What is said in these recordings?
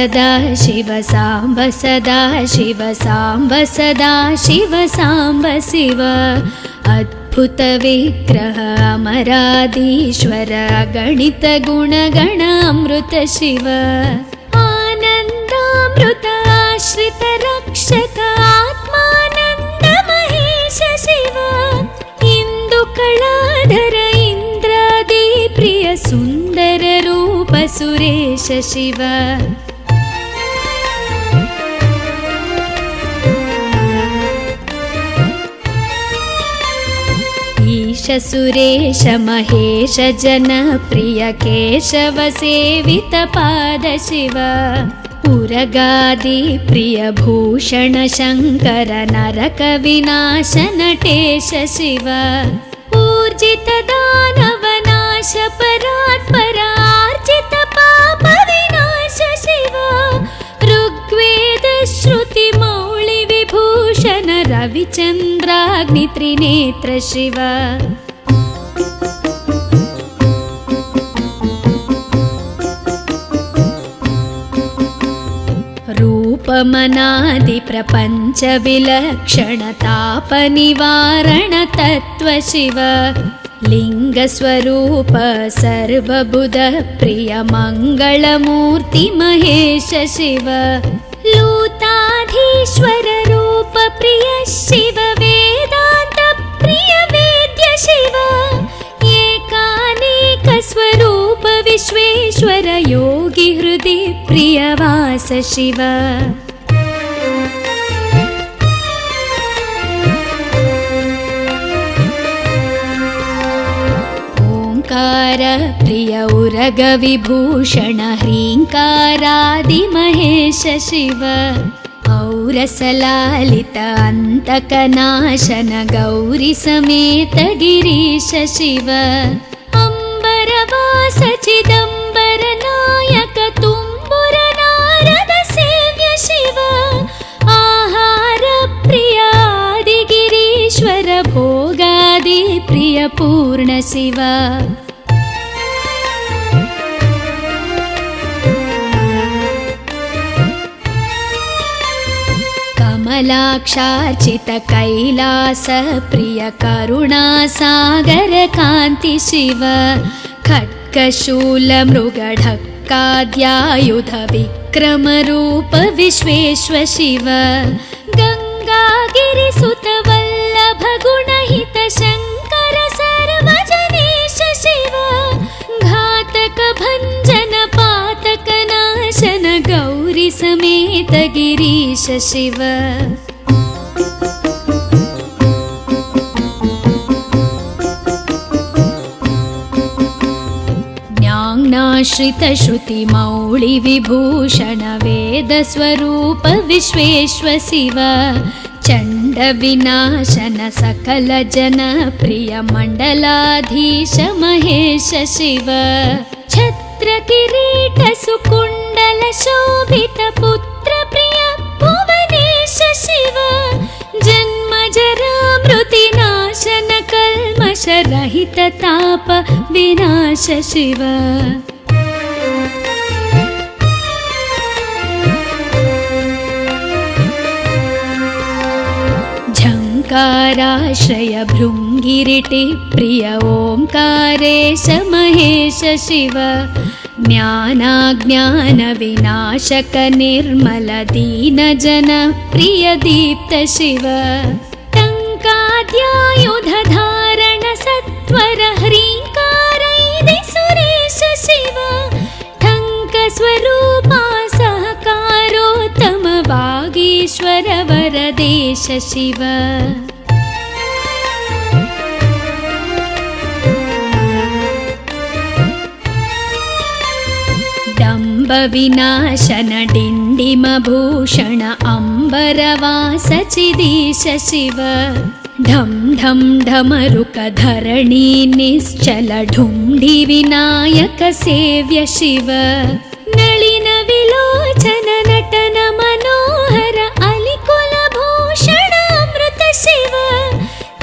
सदा शिव साम्ब सदा शिव साम्ब सदा शिव साम्ब शिव अद्भुत विग्रह अमराधीश्वर गणित गुणगण अमृत शिव आनन्दामृत आश्रित रक्षक आत्मानन्द महेश शिव इंदुकलाधर इंद्रादि प्रिय सुंदर रूप सुरेश शिव ईश सुरेश महेश जन प्रिय केशव सेवित पाद शिव उरगादि प्रिय भूषण शंकर नरक विनाश नटेश शिव ऊर्जित दानव नाश परात्परार्जित पाप विनाश शिव ऋग्वेद श्रुति मौळि विभूषण रविचंद्राग्नि त्रिनेत्र शिव रूपमनादि प्रपंच विलक्षण ताप निवारण तत्व शिव लिंग स्वरूप सर्वबुध प्रिय मंगलमूर्ति महेश शिव लूताधीश्वर रूप प्रिय शिव वेदांत प्रिय वेद्य शिव एकानेक स्वरूप विश्वेश्वर योगी हृदय प्रिय वास शिव ओंकार प्रिय उरग विभूषण ह्रींकारादि महेश शिव औरसलालित अंतकनाशन गौरी समेत गिरीश शिव अंबरवास चिदंबर नायक तुम्बुर नारद सेव्य शिव आहार प्रिय आदि गिरीश्वर भोगादि प्रिय पूर्ण शिव कमलाक्षार्चित कैलास प्रिय करुणा सागर कांति शिव खड्गशूल मृगढक्काद्यायुध विक्रम रूप विश्वेश्वर शिव गंगागिरिसुत वल्लभ गुणहित शंकर सर्वजनेश शिव घातक भंजन पातक नाशन गौरी समेत गिरीश शिव ज्ञानाश्रित श्रुति मौळि विभूषण वेद स्वरूप विश्वेश्वर शिव चंड विनाशन सकल जन प्रिय मंडलाधीश महेश शिव छत्र किरीट सुकुंडल शोभित पुत्र प्रिय भुवनेश शिव जन्म जरा मृति नाशन कल्मष रहित ताप विनाश शिव झंकाराश्रय भृंगिरिटि प्रिय ओंकारेश महेश शिव ज्ञानाज्ञान विनाशक निर्मल दीन जन प्रिय दीप्त शिव टंकाद्यायुध धारण सत्वर ह्रींकारैदि सुरेश शिव ठंक स्वरूपा सहकारोत्तम वागीश्वर वरदेश शिव विनाशन डिंडिम भूषण अंबरवास चिदीश शिव ढम ढम ढमरुक धरणी निश्चल ढुंढि विनायक सेव्य शिव नलिन विलोचन नटन मनोहर अलिकुल भूषण अमृत शिव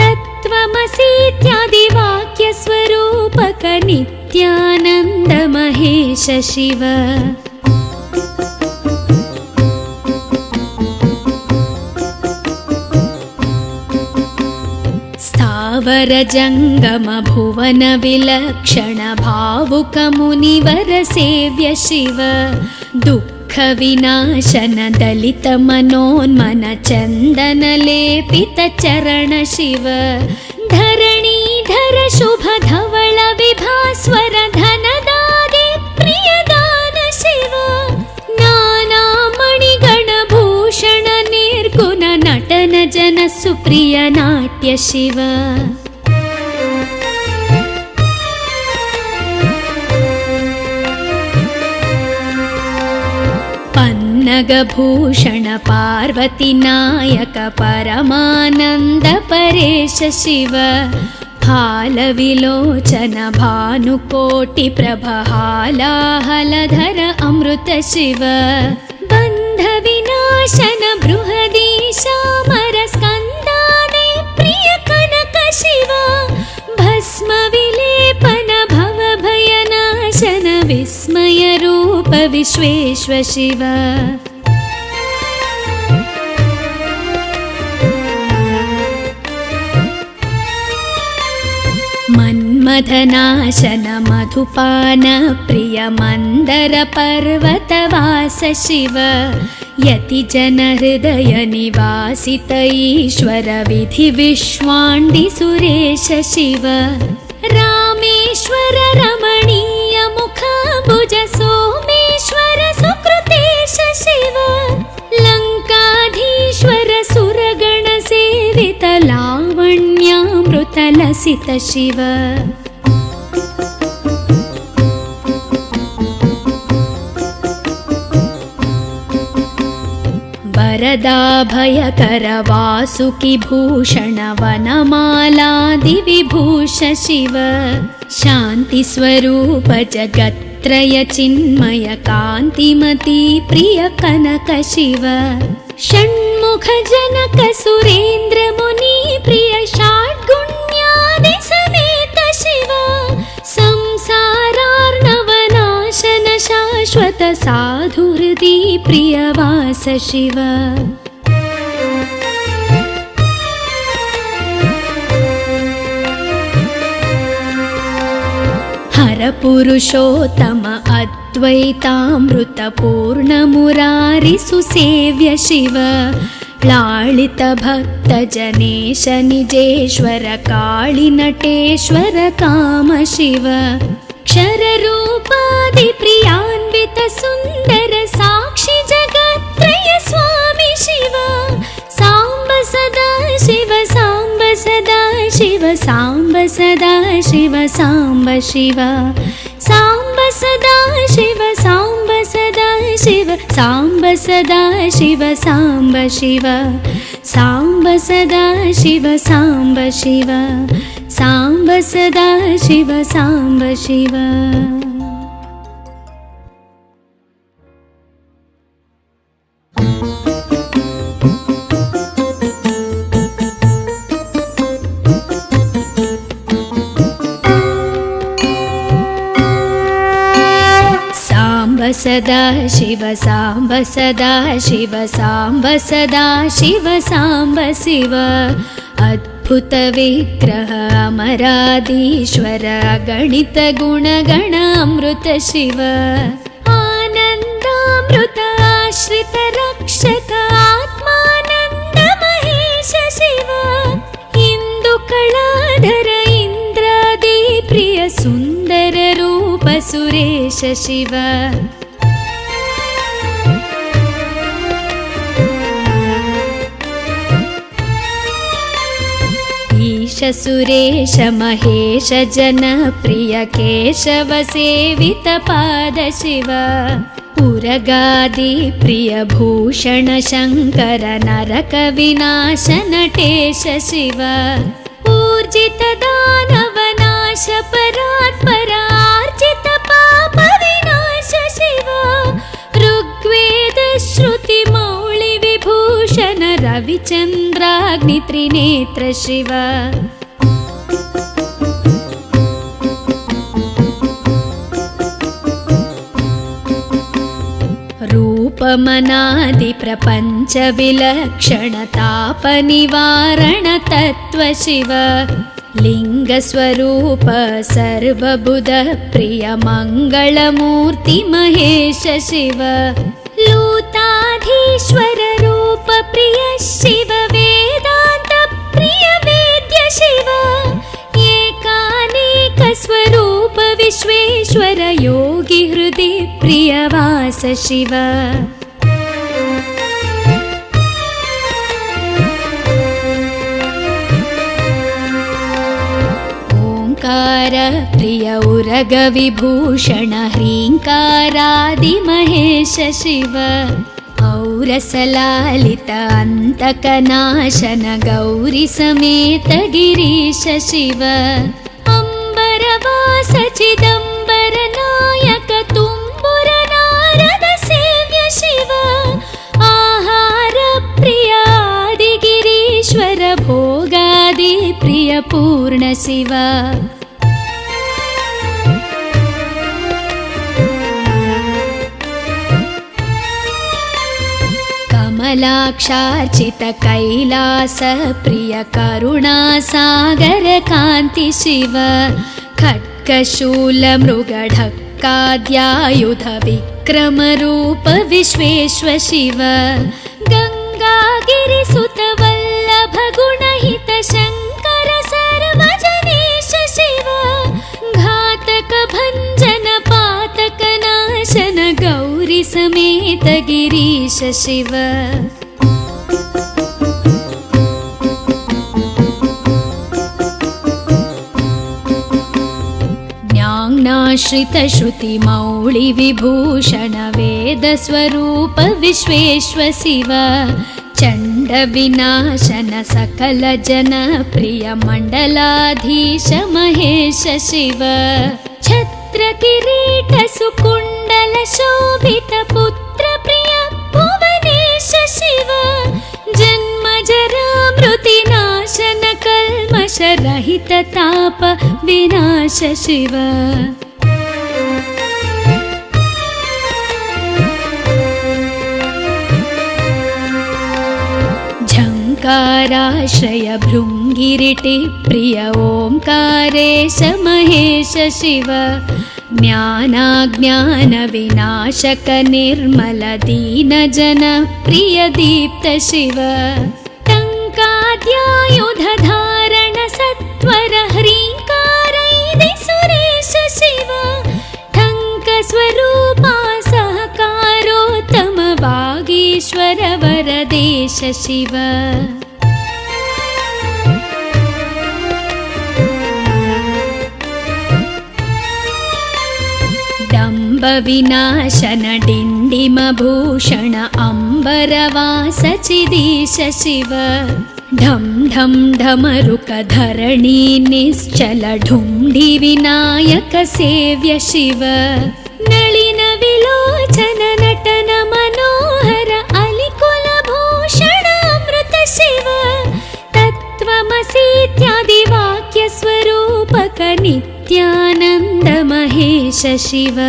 तत्त्वमसीत्यादि वाक्य स्वरूपक नित्यानंद महेश शिव वर जङ्गम भुवन विलक्षण भावुक मुनिवर सेव्य शिव दुःख विनाशन दलित मनोन्मन चन्दन लेपित चरण शिव धरणीधर शुभ धवल विभास्वर धनदादि प्रियदान शिव नाना मणिगण भूषण निर्गुण नटन जन सुप्रिय नाट्य शिव पन्नगभूषण पार्वती नायक परमानन्द परेश शिव हालविलोचन भानुकोटि प्रभहालाहलधर अमृत शिव बन्ध विनाशन बृहदीशामर स्कन्दादि प्रिय कनक शिव भस्म विलेपन भव भयनाशन विस्मय रूप विश्वेश्व शिव मन्मथनाशन मधुपान प्रिय मन्दर पर्वतवास शिव यति जन हृदय निवासित ईश्वर विधि विश्वाण्डि सुरेश शिव रामेश्वर रमणीय मुखाम्बुज सोमेश्वर सुकृतेश शिव लङ्काधीश्वर सुरगण सेवित लावण्यामृत लसित शिव वरदाभयकर वासुकि भूषण वनमालादि विभूष शिव शान्ति स्वरूप जगत्त्रय चिन्मय कान्तिमती प्रिय कनक शिव षण्मुख जनक सुरेन्द्र मुनि प्रिय षड्गुण्यादि समेत शिव संसारार्णवनाशन शाश्वत साधुहृदि प्रियवास शिव हर पुरुषोत्तम अद्वैतामृत पूर्ण मुरारि सुसेव्य शिव लालित भक्त जनेश निजेश्वर काळि नटेश्वर काम शिव क्षर रूपादि प्रियान्वित सुन्दर साक्षि जगत्त्रय स्वामी शिव साम्ब सदा शिव साम्ब सदा शिव साम्ब सदा शिव साम्ब शिव साम्ब सदा शिव साम्ब सदा शिव साम्ब सदा शिव साम्ब शिव साम्ब सदा शिव साम्ब शिव साम्ब सदा शिव साम्ब शिव सदा शिव साम्ब सदा शिव साम्ब सदा शिव साम्ब शिव अद्भुत विग्रह अमराधीश्वर गणित गुणगण अमृत शिव आनन्दामृत आश्रित रक्षक आत्मानन्द महेश शिव इंदु कलाधर इंद्रादि प्रिय सुन्दर रूप सुरेश शिव ईश सुरेश महेश जन प्रिय केशव सेवित पाद शिव उरगादि प्रिय भूषण शङ्कर नरक विनाश नटेश शिव ऊर्जित दानव नाश परात्पर आर्जित पाप विनाश शिव ऋग्वेद श्रुति मौळि विभूषण रविचन्द्राग्नि त्रिनेत्र शिव रूपमनादि प्रपञ्च विलक्षण ताप निवारण तत्व शिव लिङ्गस्वरूप सर्वबुध प्रिय मङ्गलमूर्ति महेश शिव लूताधीश्वर रूप प्रिय शिव वेदान्त प्रिय वेद्य शिव एकानेक स्वरूप विश्वेश्वर योगी हृदि प्रियवास शिव प्रिय उरग विभूषण ह्रीङ्कारादि महेश शिव औरसलालित अन्तकनाशन गौरी समेत गिरीश शिव अम्बरवास चिदम्बर नायक तुम्बुर नारद सेव्य शिव आहार प्रिय आदिगिरीश्वर भोगादि प्रिय पूर्ण शिव कमलाक्षार्चित कैलास प्रिय करुणासागर कान्ति शिव खड्गशूल मृगढक्काद्यायुध विक्रम रूप विश्वेश्वर शिव गङ्गागिरिसुत वल्लभ गुणहित शङ्कर सर्वजनेश शिव घातक भञ्जन पातक नाशन गौरी समेत गिरीश शिव ज्ञानाश्रित श्रुति मौळि विभूषण वेद स्वरूप विश्वेश्वर शिव चण्ड विनाशन सकल जन प्रिय मण्डलाधीश महेश शिव छत्र किरीट सुकुण्डल शोभित पुत्र प्रिय भुवनेश शिव जन्म जरा मृति नाशन कल्मष रहित ताप विनाश शिव झङ्काराश्रय भृङ्गिरिटि प्रिय ओङ्कारेश महेश शिव ज्ञानाज्ञान विनाशक निर्मल दीन जन प्रिय दीप्त शिव टङ्काद्यायुध धारण सत्वर ह्रीङ्कारैदि सुरेश शिव ठङ्क स्वरूपा सहकारोत्तम वागीश्वर वरदेश शिव डम्ब विनाशन डिण्डिम भूषण अम्बरवास चिदीश शिव ढं ढं ढमरुक धरणी निश्चल ढुण्ढि विनायक सेव्य शिव नलिन विलोचन नटन मनोहर अलिकुल भूषण अमृत शिव तत्त्वमसीत्यादि वाक्य स्वरूपक नित्यानन्द महेश शिव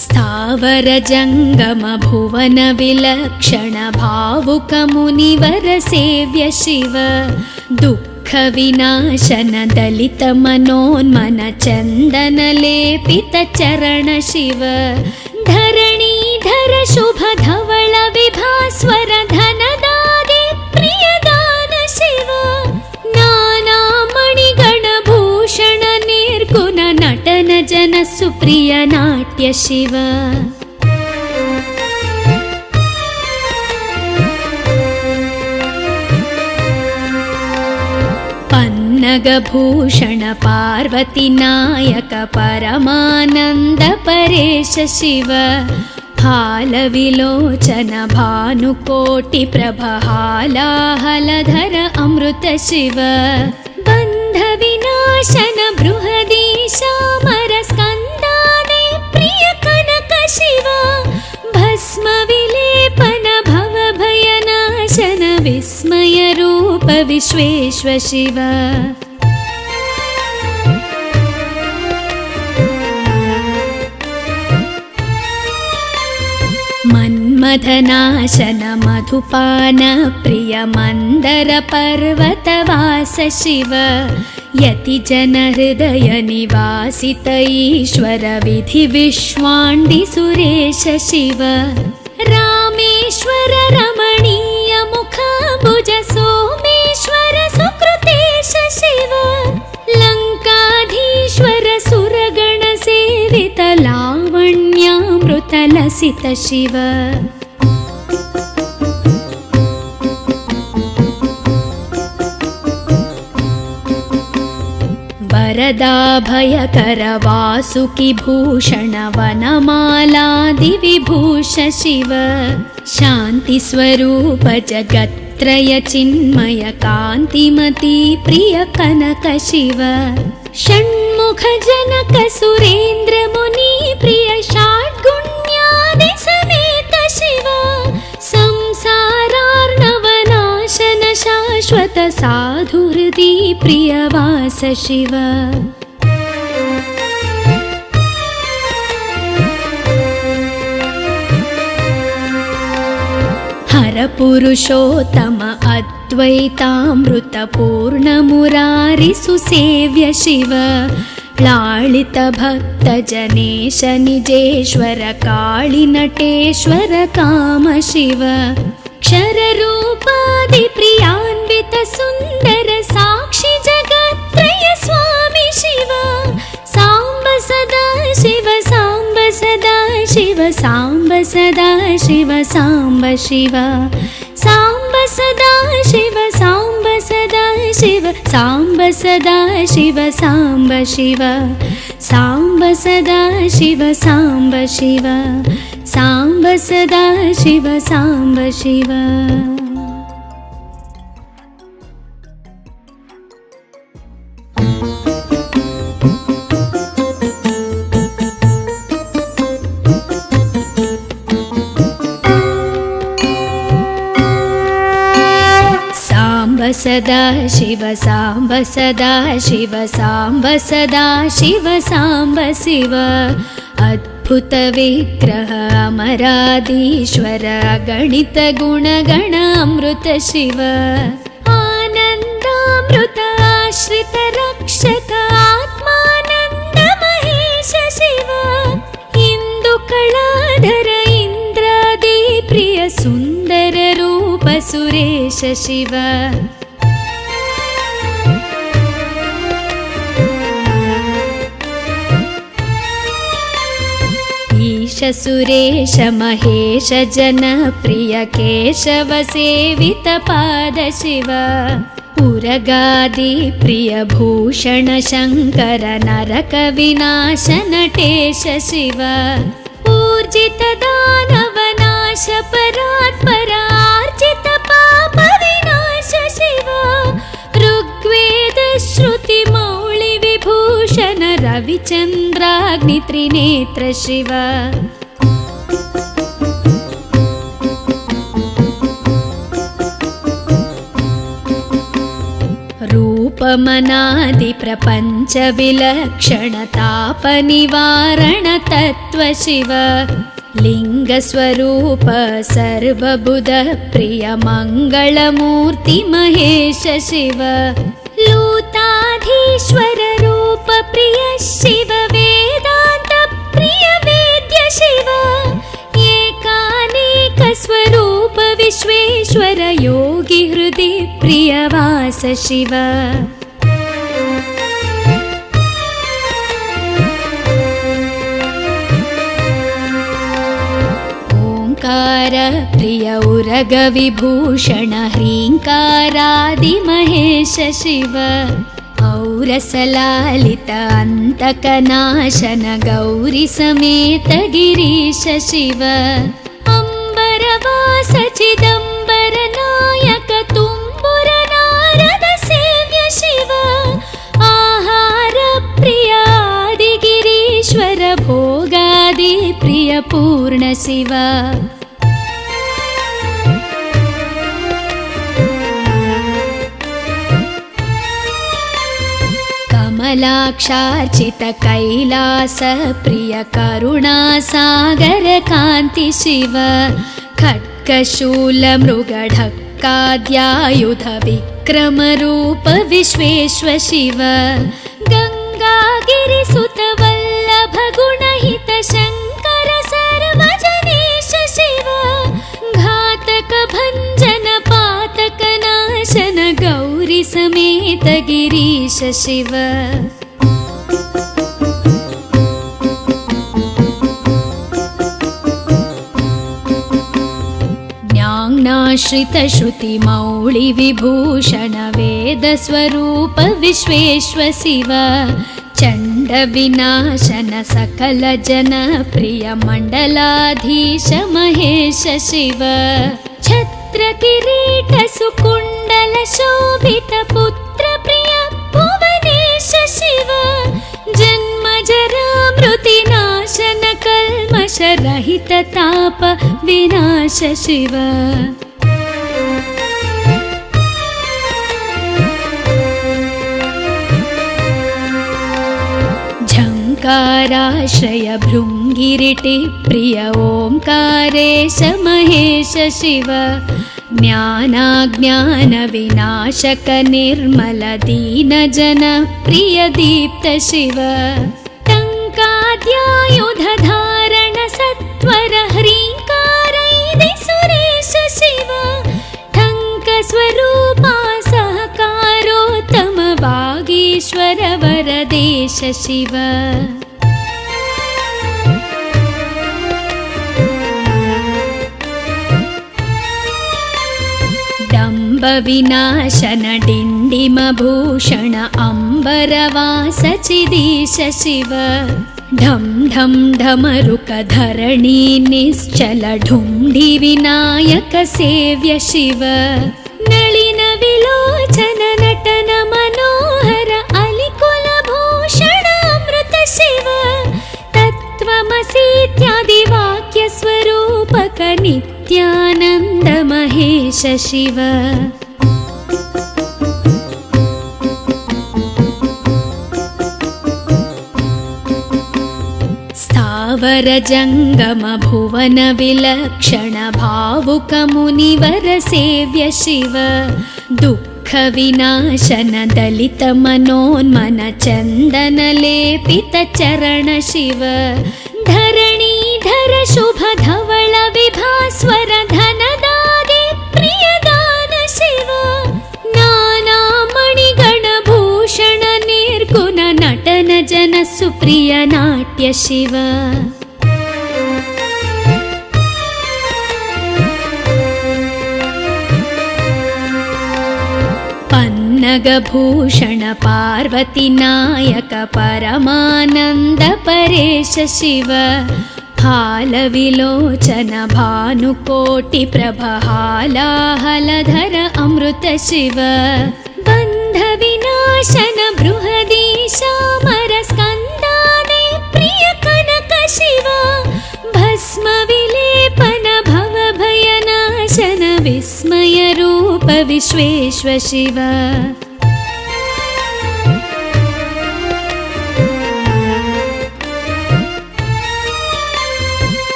स्थावर जङ्गम भुवन विलक्षण भावुक मुनिवर सेव्य शिव दुःख विनाशन दलित मनोन्मन चन्दन लेपित चरण शिव धरणीधर शुभ धवल विभास्वर धनदादि प्रियदान शिव नाना मणिगण भूषण निर्गुण नटन जन सुप्रिय नाट्य शिव पन्नगभूषण पार्वती नायक परमानन्द परेश शिव हालविलोचन भानुकोटि प्रभ हालाहलधर अमृत शिव बन्ध विनाशन बृहदीशामर स्कन्दाने प्रिय कनक शिव भस्म विलेपन भव भयनाशन विस्मय रूप विश्वेश्वर शिव मन्मथनाशन मधुपान प्रिय मन्दर पर्वतवास शिव यतिजन हृदय निवासित ईश्वर विधि विश्वाण्डि सुरेश शिव रामेश्वर रमणीय मुखाम्बुज सोमेश्वर सुकृतेश शिव लङ्काधीश्वर सुरगण सेवित लावण्यामृत लसित शिव वरदाभयकर वासुकि भूषण वनमालादि विभूष शिव शान्ति स्वरूप जगत्त्रय चिन्मय कान्तिमती प्रिय कनक शिव षण्मुख जनक सुरेन्द्र मुनि प्रिय षड्गुण्यादि समेत शिव संसारार्णवनाशन शाश्वत साधुहृदि प्रियवास शिव हर पुरुषोत्तम अद्वैतामृत पूर्ण मुरारि सुसेव्य शिव लालित भक्त जनेश निजेश्वर काळि नटेश्वर काम शिव क्षर रूपादि प्रियान्वित सुन्दर साक्षि जगत्त्रय स्वामी शिव साम्ब सदा शिव साम्ब सदा शिव साम्ब सदा शिव साम्ब शिव साम्ब सदा शिव साम्ब सदा शिव साम्ब सदा शिव साम्ब शिव साम्ब सदा शिव साम्ब शिव साम्ब सदा शिव साम्ब शिव सदा शिव साम्ब सदा शिव साम्ब सदा शिव साम्ब शिव अद्भुत विग्रह अमराधीश्वर गणित गुणगण अमृत शिव आनन्दामृत आश्रित रक्षक आत्मानन्द महेश शिव इंदु कलाधर इंद्रादि प्रिय सुन्दर रूप सुरेश शिव ईश सुरेश महेश जन प्रिय केशव सेवित पाद शिव उरगादि प्रिय भूषण शंकर नरक विनाश नटेश शिव ऊर्जित दानव नाश परात्पर आर्जित पाप विनाश शिव ऋग्वेद श्रुति मौळि विभूषण रविचन्द्राग्नि त्रिनेत्र शिव रूपमनादि प्रपंच विलक्षण ताप निवारण तत्व शिव लिंग स्वरूप सर्वबुध प्रिय मंगलमूर्ति महेश शिव लूताधीश्वर रूप प्रिय शिव वेदांत प्रिय वेद्य शिव एकानेक स्वरूप विश्वेश्वर योगी हृदि प्रियवास शिव ओंकार प्रिय उरग विभूषण ह्रींकारादि महेश शिव औरसलालित अंतकनाशन गौरी समेत गिरीश शिव अंबरवास चिदंबर नायक तुम्बुर नारद सेव्य शिव आहार प्रिय आदि गिरीश्वर भोगादि प्रिय पूर्ण शिव कमलाक्षार्चित कैलास प्रिय करुणा सागर कांति शिव खड्गशूलमृगढक्काद्यायुध विक्रमरूप विश्वेश्व शिव गङ्गागिरिसुत वल्लभ गुणहित शङ्कर सर्वजनेश शिव घातक भञ्जन पातक नाशन गौरी समेत गिरीश शिव ज्ञानाश्रित श्रुति मौळि विभूषण वेद स्वरूप विश्वेश्व शिव चण्ड विनाशन सकल जन प्रिय मण्डलाधीश महेश शिव छत्र किरीट सुकुण्डल शोभित पुत्र प्रिय भुवनेश शिव जन्म जरा मृति नाशन कल्मष रहित ताप विनाश शिव झङ्काराश्रय भृङ्गिरिटि प्रिय ओङ्कारेश महेश शिव ज्ञानाज्ञान विनाशक निर्मल दीन जन प्रिय दीप्त शिव टङ्काद्यायुध धारण सत्वर ह्रीङ्कारैदि सुरेश शिव ठङ्क स्वरूपा सहकारोत्तम वागीश्वर वरदेश शिव डम्ब विनाशन डिण्डिम भूषण अम्बरवास चिदीश शिव ढं ढं ढमरुक धरणी निश्चल ढुण्ढि विनायक सेव्य शिव नलिन विलोचन नटन मनोहर अलिकुल भूषण अमृत शिव तत्त्वमसीत्यादि वाक्य स्वरूपक नित्यानन्द महेश शिव स्थावर जङ्गम भुवन विलक्षण भावुक मुनिवर सेव्य शिव दुःख विनाशन दलित मनोन्मन चन्दन लेपित चरण शिव धरणीधर शुभ धवल विभास्वर धनदादि प्रियदान शिव नाना मणिगण भूषण निर्गुण नटन जन सुप्रिय नाट्य शिव पन्नगभूषण पार्वती नायक परमानन्द परेश शिव हालविलोचन भानुकोटि प्रभ हालाहलधर अमृत शिव बन्ध विनाशन बृहदीशामर स्कन्दाने प्रिय कनक शिव भस्म विलेपन भव भयनाशन विस्मय रूप विश्वेश्व शिव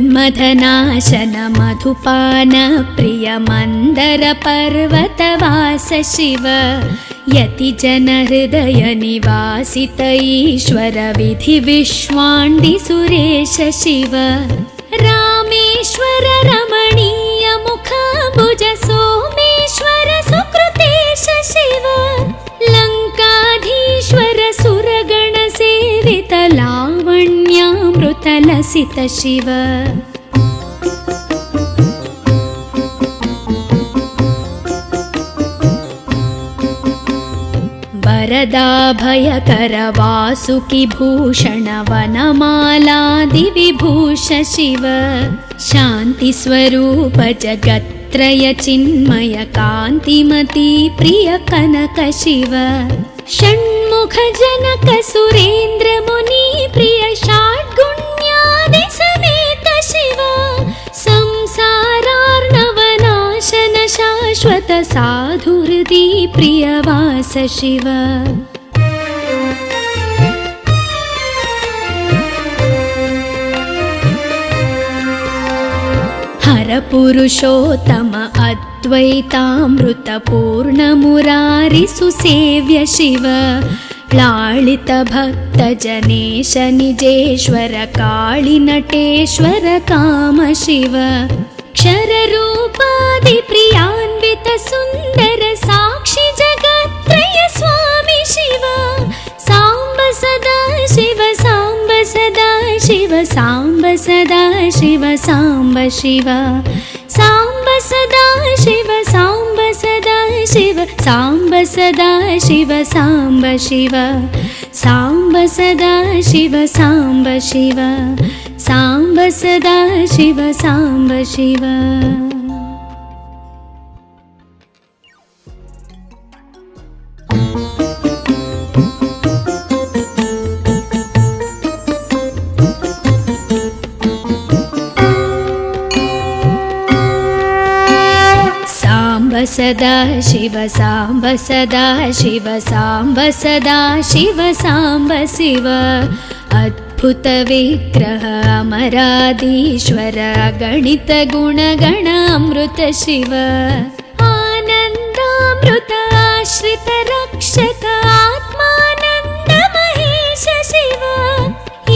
मन्मथनाशन मधुपान प्रिय मन्दर पर्वतवास शिव यति जन हृदय निवासित ईश्वर विधि विश्वाण्डि सुरेश शिव रामेश्वर रमणीय मुखाम्बुज सोमेश्वर सुकृतेश शिव लङ्काधीश्वर सुरगण सेवित लावण्यामृत लसित शिव वरदाभयकर वासुकि भूषण वनमालादि विभूष शिव शान्ति स्वरूप जगत्त्रय चिन्मय कान्तिमती प्रिय कनक शिव षण्मुख जनक सुरेन्द्र मुनि प्रिय षड्गुण्यादि समेत शिव संसारार्णवनाशन शाश्वत साधुहृदि प्रियवास शिव हर परपुरुषोत्तम अद्वैतामृतपूर्णमुरारिसुसेव्य शिव लालितभक्तजनेश निजेश्वर काळिनटेश्वर काम शिव क्षररूपादिप्रियान्वित सुन्दर साक्षि जगत्त्रय स्वामि शिव साम्ब सदा शिव साम्ब सदा शिव साम्ब सदा शिव साम्ब शिव साम्ब सदा शिव साम्ब सदा शिव साम्ब सदा शिव साम्ब शिव साम्ब सदा शिव साम्ब शिव साम्ब सदा शिव साम्ब शिव। सदा शिव साम्ब सदा शिव साम्ब सदा शिव साम्ब शिव अद्भुत विग्रह अमराधीश्वर गणित गुणगण अमृत शिव आनन्दामृत आश्रित रक्षक आत्मानन्द महेश शिव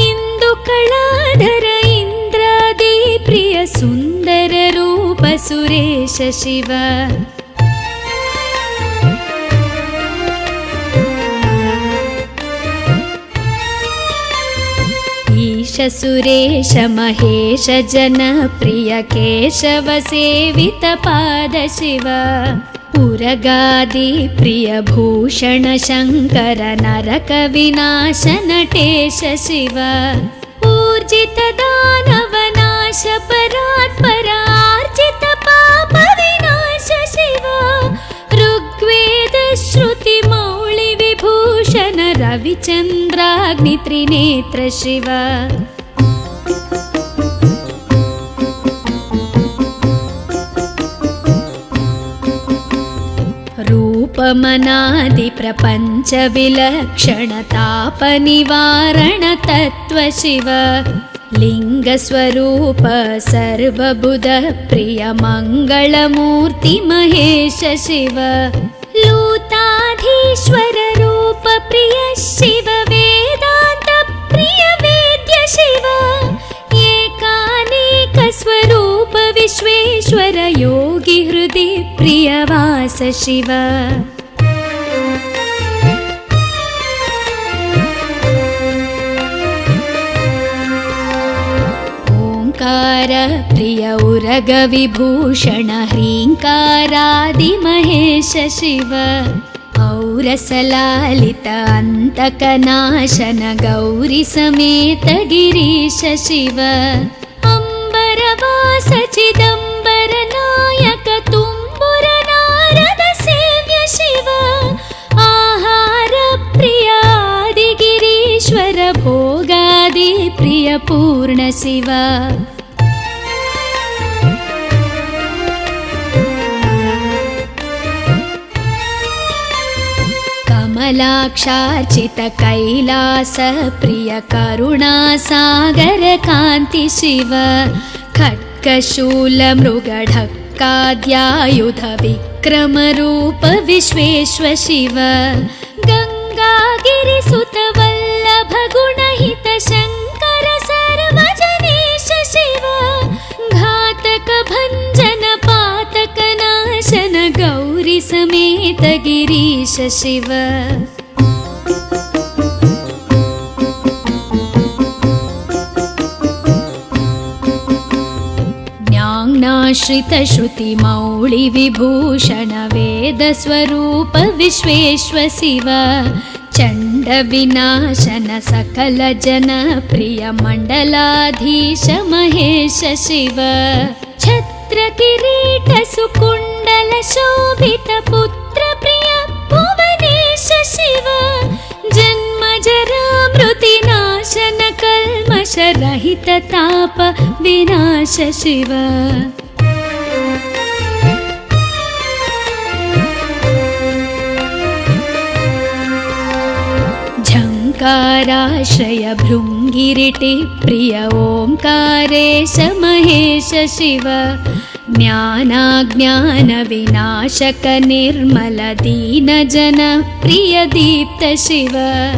इंदु कलाधर इंद्रादि प्रिय सुंदर रूप सुरेश शिव ईश सुरेश महेश जनप्रिय केशव सेवित पाद शिव उरगादि प्रिय भूषण शंकर नरक विनाश नटेश शिव ऊर्जित दानव नाश परात्पर आर्जित पाप विनाश शिव ऋग्वेद श्रुति मौळि विभूषण रविचन्द्राग्नि त्रिनेत्र शिव रूपमनादि प्रपंच विलक्षण ताप निवारण तत्व शिव लिंग स्वरूप सर्वबुध प्रिय मंगलमूर्ति महेश शिव लूताधीश्वर रूप प्रिय शिव वेदांत प्रिय वेद्य शिव एकानेक स्वरूप विश्वेश्वर योगी हृदि प्रिय वास शिव ओंकार प्रिय उरग विभूषण ह्रींकारादि महेश शिव औरसलालित अंतकनाशन गौरी समेत गिरीश शिव अंबरवास चिदंबर नायक तुम्बुर नारद सेव्य शिव आहार प्रिय आदि गिरीश्वर भोगादि प्रिय पूर्ण शिव कमलाक्षार्चित कैलास प्रिय करुणा सागर कांति शिव खड्गशूल मृगढक्काद्यायुध विक्रम रूप विश्वेश्वर शिव गंगागिरिसुत वल्लभ गुणहित शंकर सर्वजनेश शिव घातक भंजन पातक नाशन गौरी समेत गिरीश शिव ज्ञानाश्रित श्रुति मौळि विभूषण वेद स्वरूप विश्वेश्वर शिव चंड विनाशन सकल जन प्रिय मंडलाधीश महेश शिव छत्र किरीट सुकुंडल शोभित पुत्र प्रिय भुवनेश शिव जन्म जरा मृति नाशन कल्मष रहित ताप विनाश शिव ओङ्काराश्रय भृङ्गिरिटि प्रिय ओङ्कारेश महेश शिव ज्ञानाज्ञानविनाशक निर्मल दीनजन प्रिय दीप्त शिव।